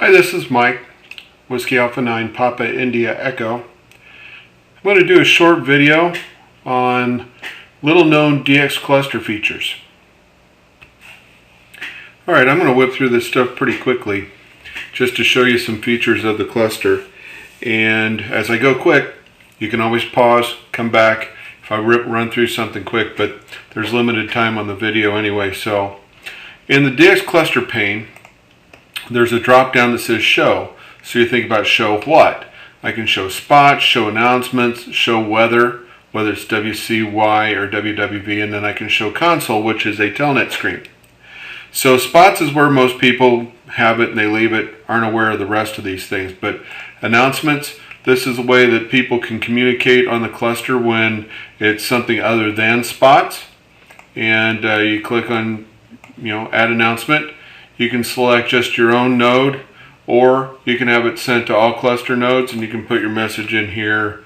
Hi, this is Mike, Whiskey Alpha 9 Papa India Echo. I'm going to do a short video on little known DX cluster features. Alright, I'm going to whip through this stuff pretty quickly just to show you some features of the cluster. And as I go quick, you can always pause, come back if I run through something quick, but there's limited time on the video anyway. So in the DX cluster pane, there's a drop down that says show. So you think about show what? I can show spots, show announcements, show weather, whether it's WCY or WWV, and then I can show console, which is a telnet screen. So spots is where most people have it and they leave it, aren't aware of the rest of these things. But announcements, this is a way that people can communicate on the cluster when it's something other than spots. And you click on, add announcement. You can select just your own node, or you can have it sent to all cluster nodes, and you can put your message in here.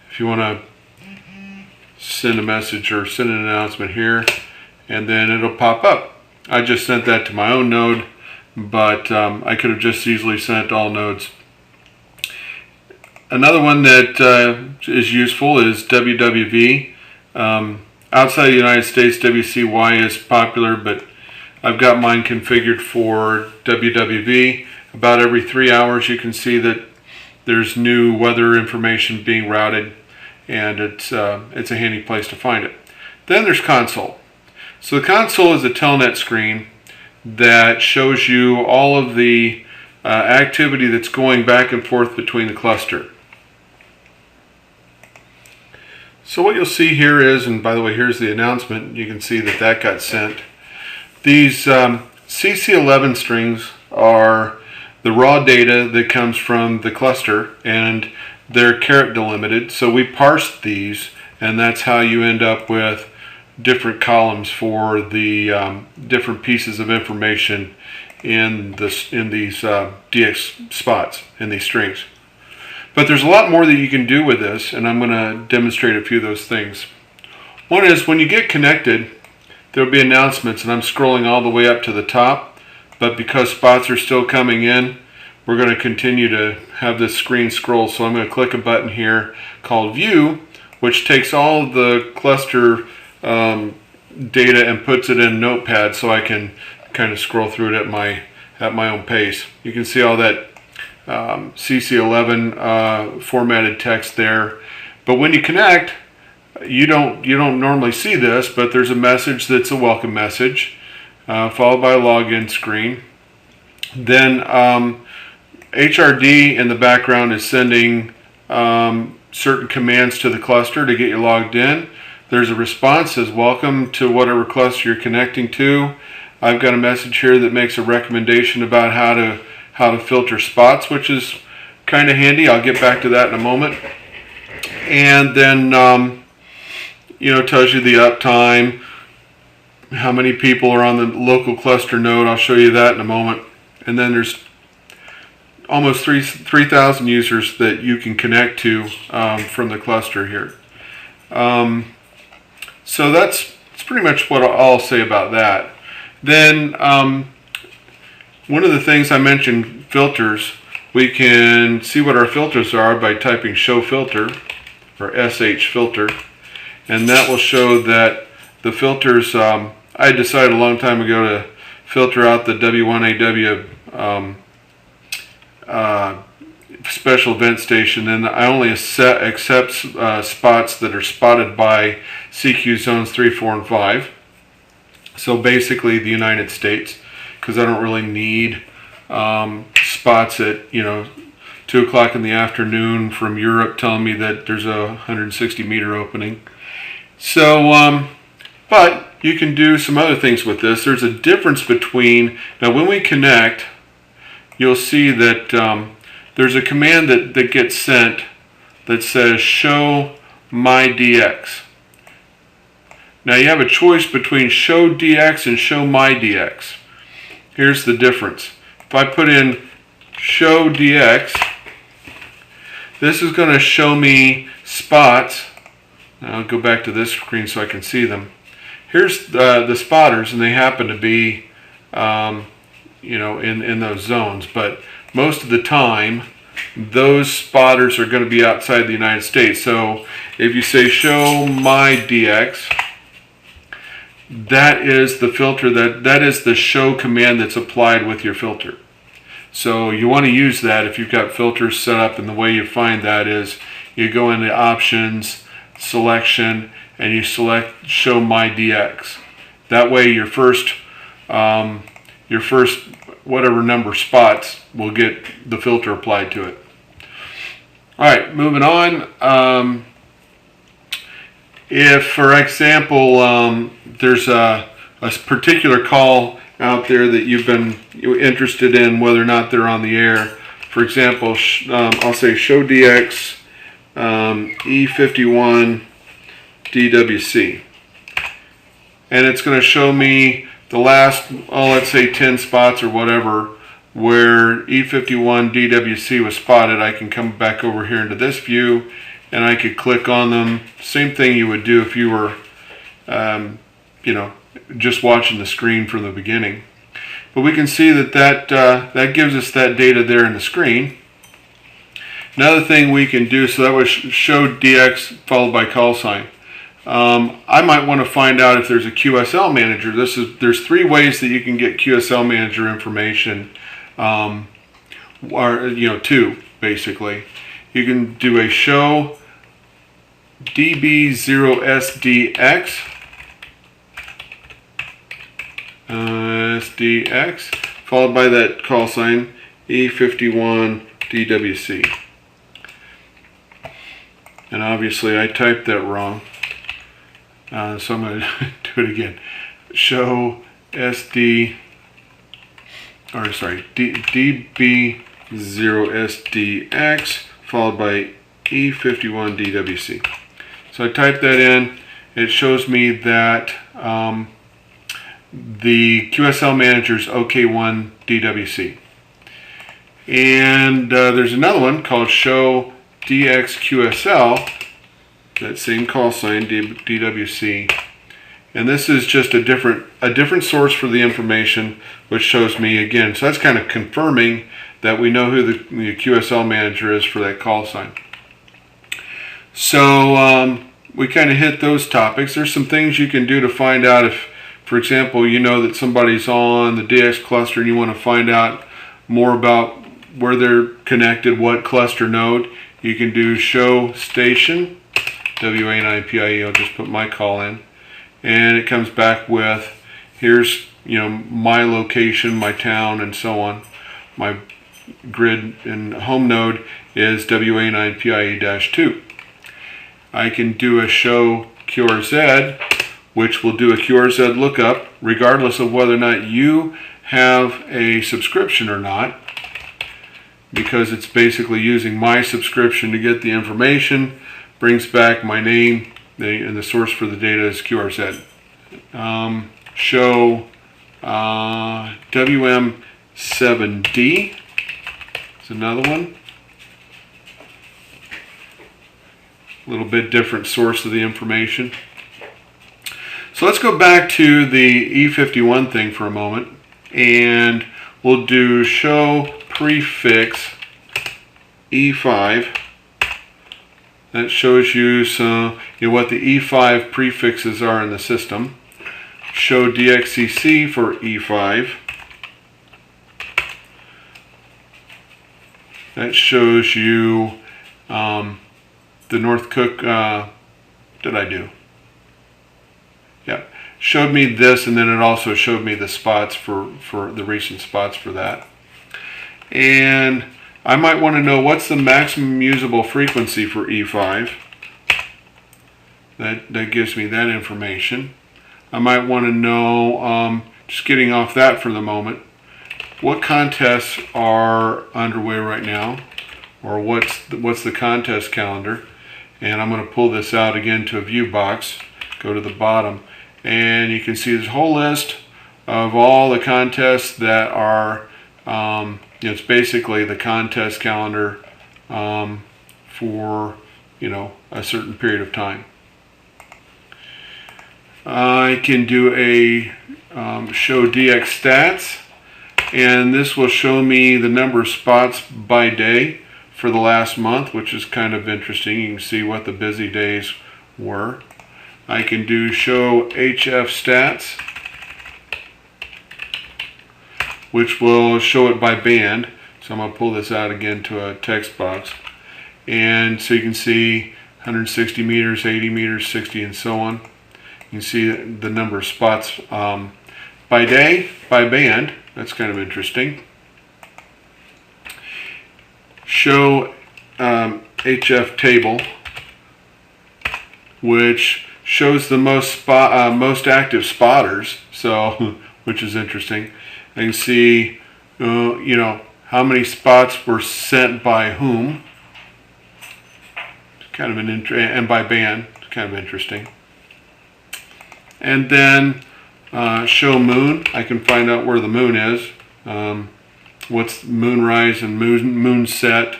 If you want to send a message or send an announcement here, and then it'll pop up. I just sent that to my own node, but I could have just easily sent all nodes. Another one that is useful is WWV. Outside the United States, WCY is popular, but I've got mine configured for WWV. About every 3 hours you can see that there's new weather information being routed, and it's a handy place to find it. Then there's console. So the console is a telnet screen that shows you all of the activity that's going back and forth between the cluster. So what you'll see here is, and by the way, here's the announcement. You can see that that got sent. These CC11 strings are the raw data that comes from the cluster, and they're caret delimited. So we parse these, and that's how you end up with different columns for the different pieces of information in these DX spots, in these strings. But there's a lot more that you can do with this, and I'm going to demonstrate a few of those things. One is when you get connected, there'll be announcements, and I'm scrolling all the way up to the top, but because spots are still coming in, we're going to continue to have this screen scroll. So I'm going to click a button here called View, which takes all of the cluster data and puts it in Notepad so I can kind of scroll through it at my own pace. You can see all that CC11 formatted text there, but when you connect, you don't normally see this, but there's a message that's a welcome message, followed by a login screen. Then HRD in the background is sending certain commands to the cluster to get you logged in. There's a response that says welcome to whatever cluster you're connecting to. I've got a message here that makes a recommendation about how to filter spots, which is kind of handy. I'll get back to that in a moment. And then tells you the uptime, how many people are on the local cluster node. I'll show you that in a moment. And then there's almost 3,000 users that you can connect to from the cluster here. So that's pretty much what I'll say about that. Then one of the things I mentioned, filters. We can see what our filters are by typing show filter, or SH filter, and that will show that the filters, I decided a long time ago to filter out the W1AW special event station, and I only accept spots that are spotted by CQ zones 3, 4, and 5. So basically the United States, because I don't really need spots at 2 o'clock in the afternoon from Europe telling me that there's a 160 meter opening. So but you can do some other things with this. There's a difference between, now when we connect, you'll see that there's a command that gets sent that says show my DX. Now you have a choice between show DX and show my DX. Here's the difference. If I put in show DX, this is going to show me spots. Now I'll go back to this screen so I can see them. here's the spotters, and they happen to be in those zones, but most of the time those spotters are going to be outside the United States. So if you say show my DX, that is the filter, that is the show command that's applied with your filter. So you want to use that if you've got filters set up, and the way you find that is you go into options, selection, and you select show my DX. That way your first whatever number spots will get the filter applied to it. Alright, moving on. If, for example, there's a particular call out there that you've been interested in, whether or not they're on the air. For example, I'll say show DX E51 DWC. And it's going to show me the last, let's say 10 spots or whatever, where E51 DWC was spotted. I can come back over here into this view, and I could click on them. Same thing you would do if you were, just watching the screen from the beginning. But we can see that gives us that data there in the screen. Another thing we can do, so that was show DX followed by call sign. I might want to find out if there's a QSL manager. There's three ways that you can get QSL manager information, two basically. You can do a show DB0SDX, SDX, followed by that call sign E51 DWC. And obviously I typed that wrong. So I'm going to do it again. Show DB0SDX followed by E51 DWC. So I type that in. It shows me that the QSL manager is OK1 DWC. And there's another one called show DXQSL, that same call sign, DWC, and this is just a different source for the information, which shows me again. So that's kind of confirming that we know who the QSL manager is for that call sign. So we kind of hit those topics. There's some things you can do to find out if, for example, you know that somebody's on the DX cluster and you want to find out more about where they're connected, what cluster node. You can do show station, WA9PIE. I'll just put my call in, and it comes back with, here's my location, my town, and so on. My grid and home node is WA9PIE-2. I can do a show QRZ, which will do a QRZ lookup regardless of whether or not you have a subscription or not, because it's basically using my subscription to get the information. Brings back my name, and the source for the data is QRZ. Show WM7D is another one. A little bit different source of the information. So let's go back to the E51 thing for a moment, and we'll do show prefix E5. That shows you what the E5 prefixes are in the system. Show DXCC for E5. That shows you the North Cook. Did I do? Yeah, showed me this, and then it also showed me the spots for the recent spots for that. And I might want to know what's the maximum usable frequency for E5. That gives me that information. I might want to know, just getting off that for the moment, what contests are underway right now, or what's the contest calendar. And I'm going to pull this out again to a view box, go to the bottom, and you can see this whole list of all the contests that are, it's basically the contest calendar for a certain period of time. I can do a show DX stats, and this will show me the number of spots by day for the last month, which is kind of interesting. You can see what the busy days were. I can do show HF stats, which will show it by band. So I'm going to pull this out again to a text box. And so you can see 160 meters, 80 meters, 60, and so on. You can see the number of spots by day, by band. That's kind of interesting. Show HF table, which shows the most active spotters. So, which is interesting. I can see, how many spots were sent by whom. Kind of and by band. Kind of interesting. And then show moon. I can find out where the moon is. What's moon rise and moon set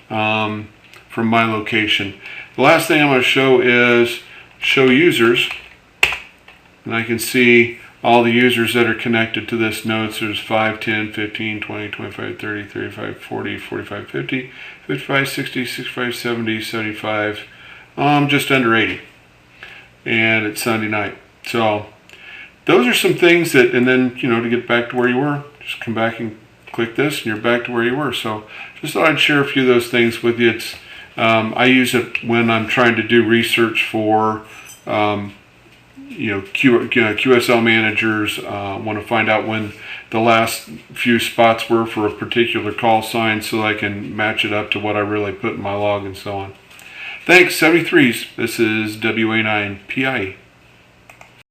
from my location. The last thing I'm going to show is show users. And I can see all the users that are connected to this node. So there's 5, 10, 15, 20, 25, 30, 35, 40, 45, 50, 55, 60, 65, 70, 75, just under 80. And it's Sunday night. So those are some things that, and then, to get back to where you were, just come back and click this and you're back to where you were. So just thought I'd share a few of those things with you. It's, I use it when I'm trying to do research for, QSL managers, want to find out when the last few spots were for a particular call sign so I can match it up to what I really put in my log and so on. Thanks, 73s. This is WA9PIE.